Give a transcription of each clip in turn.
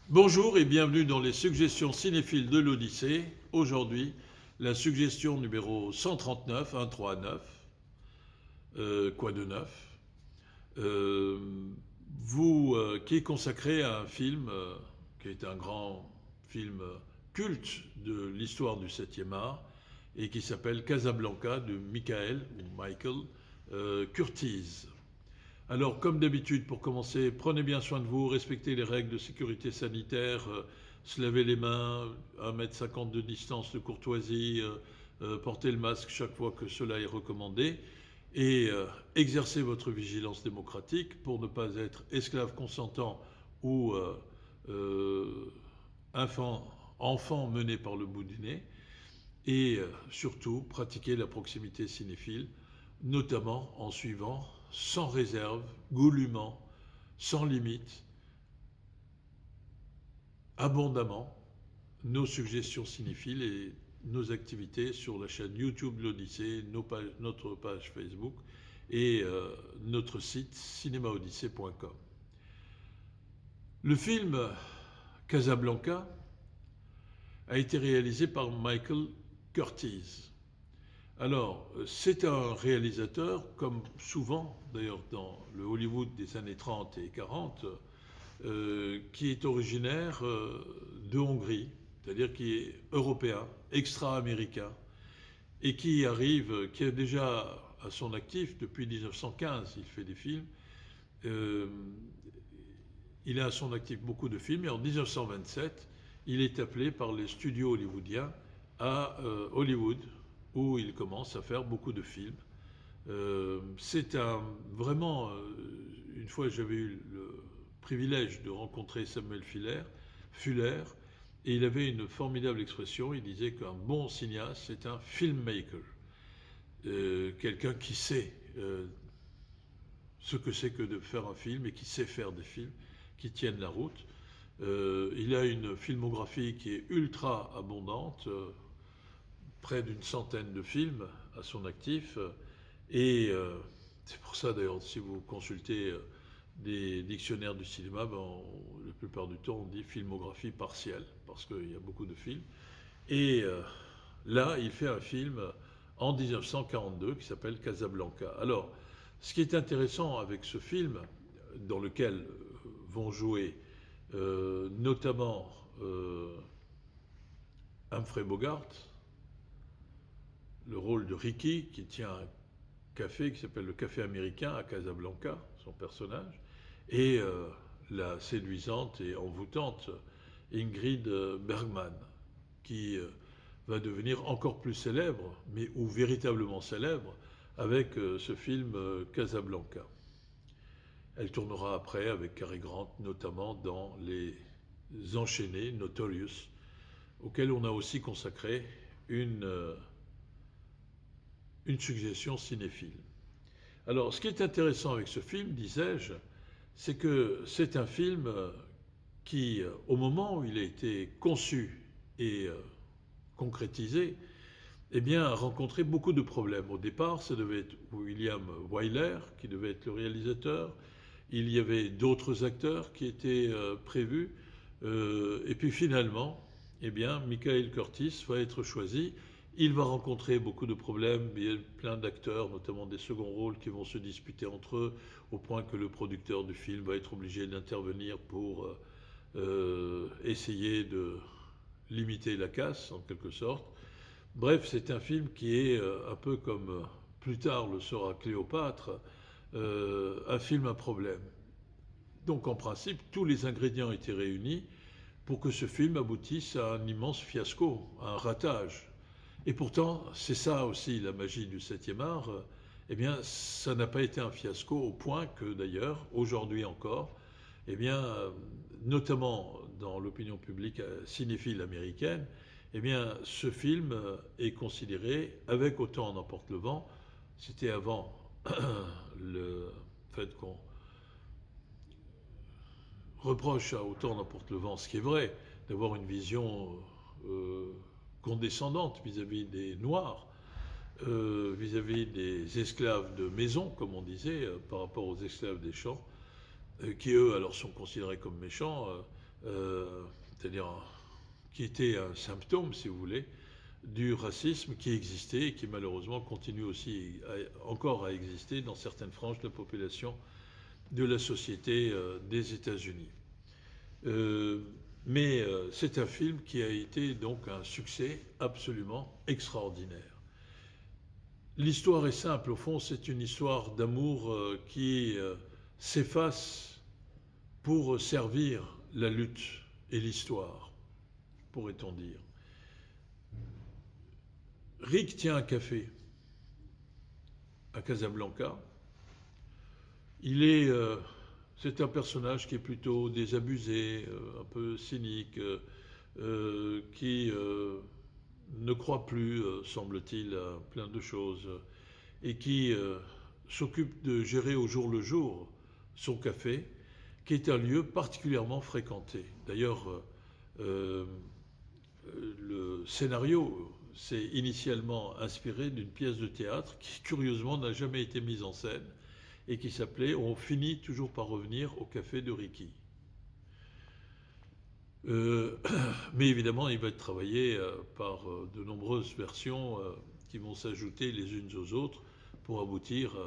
Bonjour et bienvenue dans les suggestions cinéphiles de l'Odyssée. Aujourd'hui, la suggestion numéro 139, 139, quoi de neuf, euh, qui est consacré à un film qui est un grand film culte de l'histoire du 7e art et qui s'appelle Casablanca de Michael Curtiz. Alors, comme d'habitude, pour commencer, prenez bien soin de vous, respectez les règles de sécurité sanitaire, se laver les mains, 1,50 m de distance de courtoisie, portez le masque chaque fois que cela est recommandé, et exercez votre vigilance démocratique pour ne pas être esclave consentant ou enfant mené par le bout du nez, et surtout pratiquez la proximité cinéphile, notamment en suivant sans réserve, goulûment, sans limite, abondamment nos suggestions cinéphiles et nos activités sur la chaîne YouTube de l'Odyssée, notre page Facebook et notre site cinémaodyssée.com. Le film Casablanca a été réalisé par Michael Curtiz. Alors, c'est un réalisateur, comme souvent d'ailleurs dans le Hollywood des années 30 et 40, qui est originaire de Hongrie, c'est-à-dire qui est européen, extra-américain, et qui a déjà à son actif depuis 1915, il fait des films, euh, il a à son actif beaucoup de films, et en 1927, il est appelé par les studios hollywoodiens à Hollywood, où il commence à faire beaucoup de films. Vraiment, une fois j'avais eu le privilège de rencontrer Samuel Fuller, et il avait une formidable expression, il disait qu'un bon cinéaste, c'est un filmmaker, quelqu'un qui sait ce que c'est que de faire un film et qui sait faire des films qui tiennent la route. Il a une filmographie qui est ultra abondante, près d'une centaine de films à son actif. Et c'est pour ça d'ailleurs, si vous consultez des dictionnaires du cinéma, la plupart du temps on dit filmographie partielle, parce qu'il y a beaucoup de films. Et là, il fait un film en 1942 qui s'appelle Casablanca. Alors, ce qui est intéressant avec ce film, dans lequel vont jouer notamment Humphrey Bogart, le rôle de Ricky, qui tient un café qui s'appelle le Café Américain à Casablanca, son personnage, et la séduisante et envoûtante Ingrid Bergman, qui va devenir encore plus célèbre, ou véritablement célèbre, avec ce film Casablanca. Elle tournera après avec Cary Grant, notamment dans Les Enchaînés, Notorious, auquel on a aussi consacré une suggestion cinéphile. Alors, ce qui est intéressant avec ce film, disais-je, c'est que c'est un film qui, au moment où il a été conçu et concrétisé, eh bien, a rencontré beaucoup de problèmes. Au départ, ça devait être William Wyler qui devait être le réalisateur. Il y avait d'autres acteurs qui étaient prévus. Et puis finalement, eh bien, Michael Curtiz va être choisi. Il va rencontrer beaucoup de problèmes, il y a plein d'acteurs, notamment des seconds rôles, qui vont se disputer entre eux, au point que le producteur du film va être obligé d'intervenir pour essayer de limiter la casse, en quelque sorte. Bref, c'est un film qui est un peu comme plus tard le sera Cléopâtre, un film à problème. Donc en principe, tous les ingrédients étaient réunis pour que ce film aboutisse à un immense fiasco, à un ratage. Et pourtant, c'est ça aussi la magie du 7e art, eh bien, ça n'a pas été un fiasco au point que d'ailleurs, aujourd'hui encore, eh bien, notamment dans l'opinion publique cinéphile américaine, eh bien, ce film est considéré, avec Autant en emporte le vent, c'était avant le fait qu'on reproche à Autant en emporte le vent, ce qui est vrai, d'avoir une vision condescendante vis-à-vis des Noirs, vis-à-vis des esclaves de maison, comme on disait, par rapport aux esclaves des champs, qui eux alors sont considérés comme méchants. c'est-à-dire qui était un symptôme, si vous voulez, du racisme qui existait et qui malheureusement continue aussi encore à exister dans certaines franges de la population de la société des États-Unis. Mais c'est un film qui a été donc un succès absolument extraordinaire. L'histoire est simple, au fond, c'est une histoire d'amour qui s'efface pour servir la lutte et l'histoire, pourrait-on dire. Rick tient un café à Casablanca. C'est un personnage qui est plutôt désabusé, un peu cynique, qui ne croit plus, semble-t-il, à plein de choses, et qui s'occupe de gérer au jour le jour son café, qui est un lieu particulièrement fréquenté. D'ailleurs, le scénario s'est initialement inspiré d'une pièce de théâtre qui, curieusement, n'a jamais été mise en scène et qui s'appelait « On finit toujours par revenir au café de Ricky ». Mais évidemment, il va être travaillé par de nombreuses versions qui vont s'ajouter les unes aux autres pour aboutir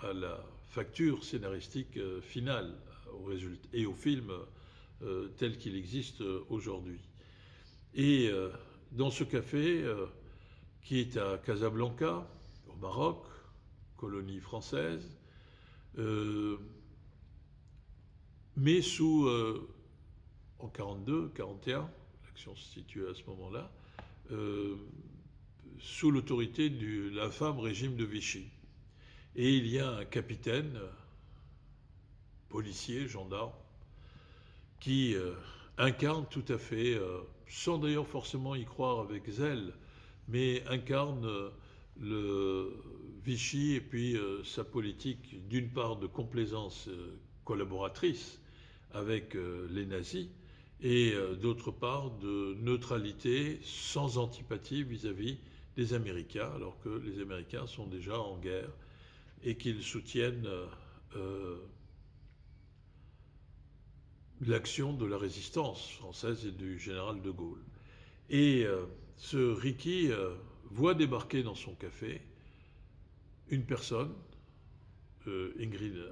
à la facture scénaristique finale et au film tel qu'il existe aujourd'hui. Et dans ce café, qui est à Casablanca, au Maroc, colonie française, mais en 42-41, l'action se situe à ce moment-là, sous l'autorité de l'infâme régime de Vichy. Et il y a un capitaine, policier, gendarme, qui incarne tout à fait, sans d'ailleurs forcément y croire avec zèle, mais incarne le Vichy et puis sa politique d'une part de complaisance collaboratrice avec les nazis et d'autre part de neutralité sans antipathie vis-à-vis des Américains, alors que les Américains sont déjà en guerre et qu'ils soutiennent l'action de la résistance française et du général de Gaulle. Et ce Ricky voit débarquer dans son café une personne,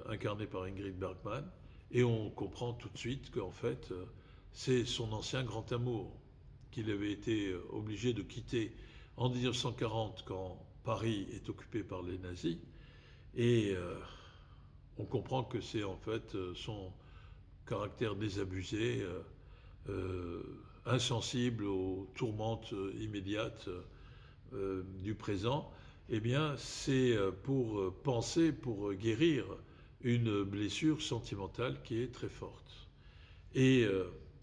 incarnée par Ingrid Bergman, et on comprend tout de suite qu'en fait, c'est son ancien grand amour qu'il avait été obligé de quitter en 1940 quand Paris est occupé par les nazis. Et on comprend que c'est en fait son caractère désabusé, insensible aux tourmentes immédiates du présent, eh bien c'est pour penser, pour guérir une blessure sentimentale qui est très forte. Et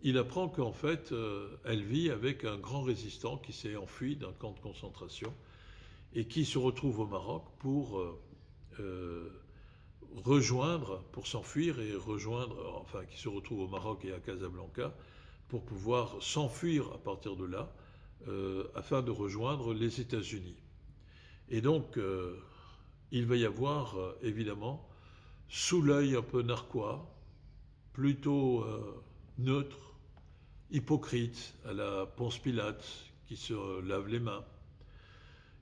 il apprend qu'en fait, elle vit avec un grand résistant qui s'est enfui d'un camp de concentration et qui se retrouve au Maroc pour pour s'enfuir et rejoindre, enfin qui se retrouve au Maroc et à Casablanca, pour pouvoir s'enfuir à partir de là, afin de rejoindre les États-Unis. Et donc, il va y avoir, évidemment, sous l'œil un peu narquois, plutôt neutre, hypocrite, à la Ponce Pilate, qui se lave les mains,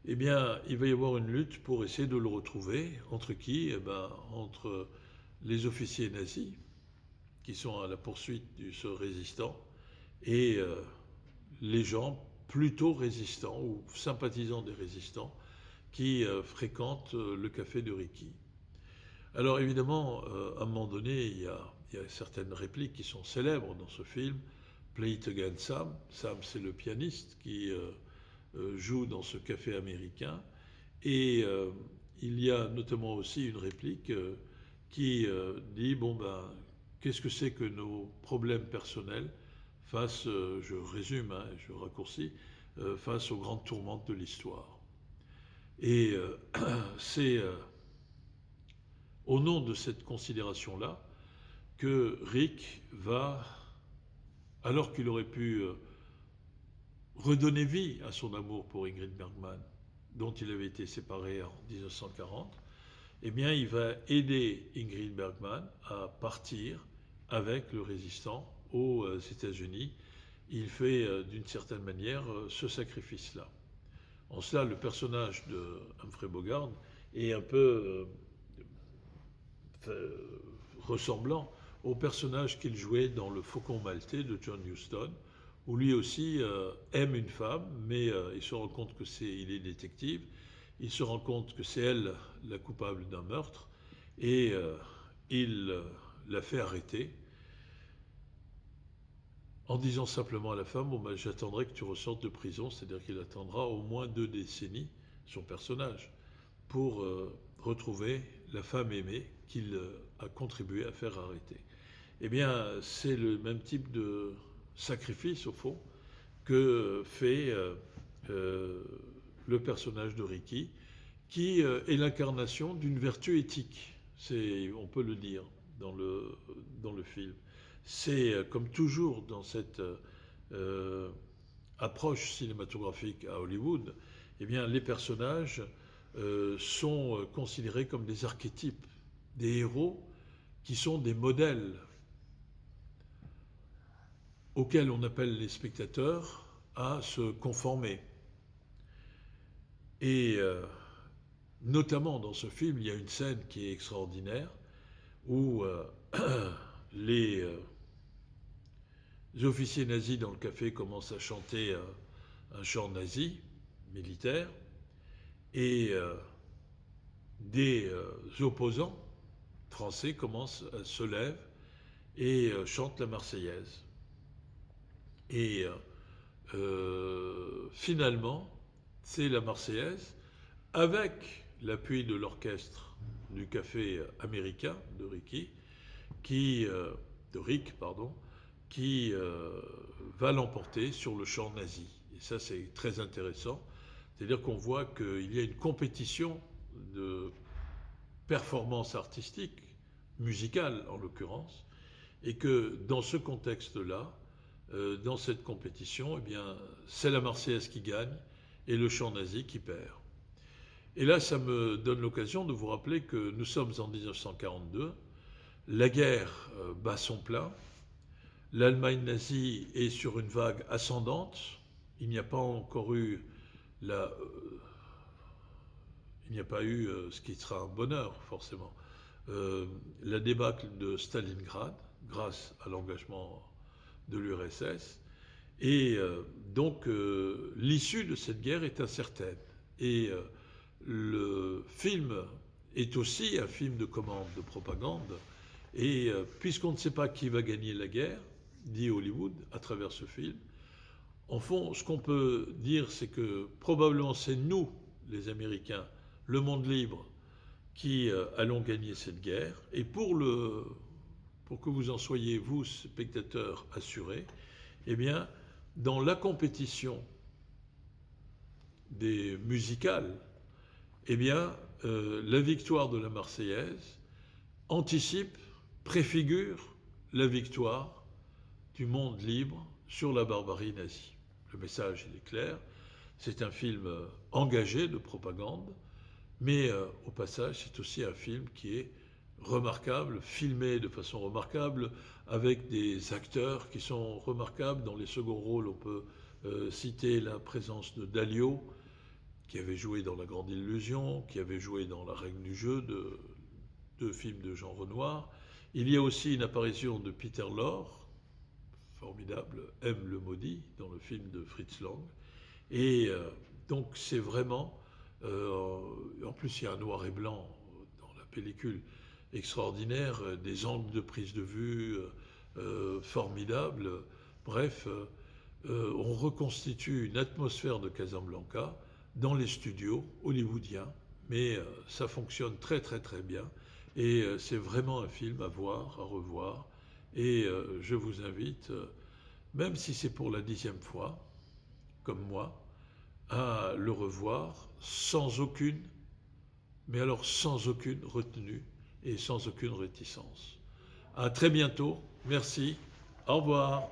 eh bien, il va y avoir une lutte pour essayer de le retrouver. Entre qui? Eh bien, entre les officiers nazis, qui sont à la poursuite de ce résistant, et les gens plutôt résistants ou sympathisants des résistants qui fréquentent le café de Ricky. Alors évidemment, à un moment donné, il y a certaines répliques qui sont célèbres dans ce film. Play it again, Sam. Sam, c'est le pianiste qui joue dans ce café américain. Et il y a notamment aussi une réplique qui dit, bon ben, qu'est-ce que c'est que nos problèmes personnels face, je résume, hein, je raccourcis, face aux grandes tourmentes de l'histoire. Et c'est au nom de cette considération-là que Rick va, alors qu'il aurait pu redonner vie à son amour pour Ingrid Bergman, dont il avait été séparé en 1940, eh bien, il va aider Ingrid Bergman à partir avec le résistant aux États-Unis. Il fait d'une certaine manière ce sacrifice-là. En cela, le personnage de Humphrey Bogart est un peu ressemblant au personnage qu'il jouait dans Le Faucon Maltais de John Huston, où lui aussi aime une femme, mais il se rend compte il est détective, il se rend compte que c'est elle la coupable d'un meurtre, et il la fait arrêter, en disant simplement à la femme, bon, ben, j'attendrai que tu ressortes de prison, c'est-à-dire qu'il attendra au moins 2 décennies, son personnage, pour retrouver la femme aimée qu'il a contribué à faire arrêter. Eh bien, c'est le même type de sacrifice, au fond, que fait le personnage de Ricky, qui est l'incarnation d'une vertu éthique, on peut le dire dans le film. C'est, comme toujours dans cette approche cinématographique à Hollywood, eh bien, les personnages sont considérés comme des archétypes, des héros qui sont des modèles auxquels on appelle les spectateurs à se conformer. Et notamment dans ce film, il y a une scène qui est extraordinaire où les officiers nazis dans le café commencent à chanter un chant nazi militaire et des opposants français se lèvent et chantent la Marseillaise. Et finalement, c'est la Marseillaise, avec l'appui de l'orchestre du café américain de Rick, qui va l'emporter sur le chant nazi. Et ça, c'est très intéressant. C'est-à-dire qu'on voit qu'il y a une compétition de performance artistique, musicale en l'occurrence, et que dans ce contexte-là, dans cette compétition, eh bien, c'est la Marseillaise qui gagne et le chant nazi qui perd. Et là, ça me donne l'occasion de vous rappeler que nous sommes en 1942, la guerre bat son plein, l'Allemagne nazie est sur une vague ascendante, il n'y a pas encore eu ce qui sera un bonheur forcément, la débâcle de Stalingrad, grâce à l'engagement de l'URSS, et donc l'issue de cette guerre est incertaine. Et le film est aussi un film de commande, de propagande, et puisqu'on ne sait pas qui va gagner la guerre, dit Hollywood à travers ce film, en fond, ce qu'on peut dire, c'est que probablement c'est nous, les Américains, le monde libre, qui allons gagner cette guerre, et pour que vous en soyez, vous, spectateurs, assurés, eh bien, dans la compétition des musicales, eh bien, la victoire de la Marseillaise anticipe, préfigure la victoire du monde libre sur la barbarie nazie. Le message, il est clair. C'est un film engagé de propagande, mais au passage, c'est aussi un film qui est remarquable, filmé de façon remarquable, avec des acteurs qui sont remarquables. Dans les seconds rôles, on peut citer la présence de Dalio, qui avait joué dans La Grande Illusion, qui avait joué dans La Règle du jeu, deux films de Jean Renoir. Il y a aussi une apparition de Peter Lorre, formidable, M. le Maudit, dans le film de Fritz Lang. Et donc c'est vraiment... en plus, il y a un noir et blanc dans la pellicule extraordinaire, des angles de prise de vue formidables. Bref, on reconstitue une atmosphère de Casablanca dans les studios hollywoodiens, mais ça fonctionne très très très bien. Et c'est vraiment un film à voir, à revoir. Et je vous invite, même si c'est pour la 10e fois, comme moi, à le revoir sans aucune retenue et sans aucune réticence. À très bientôt. Merci. Au revoir.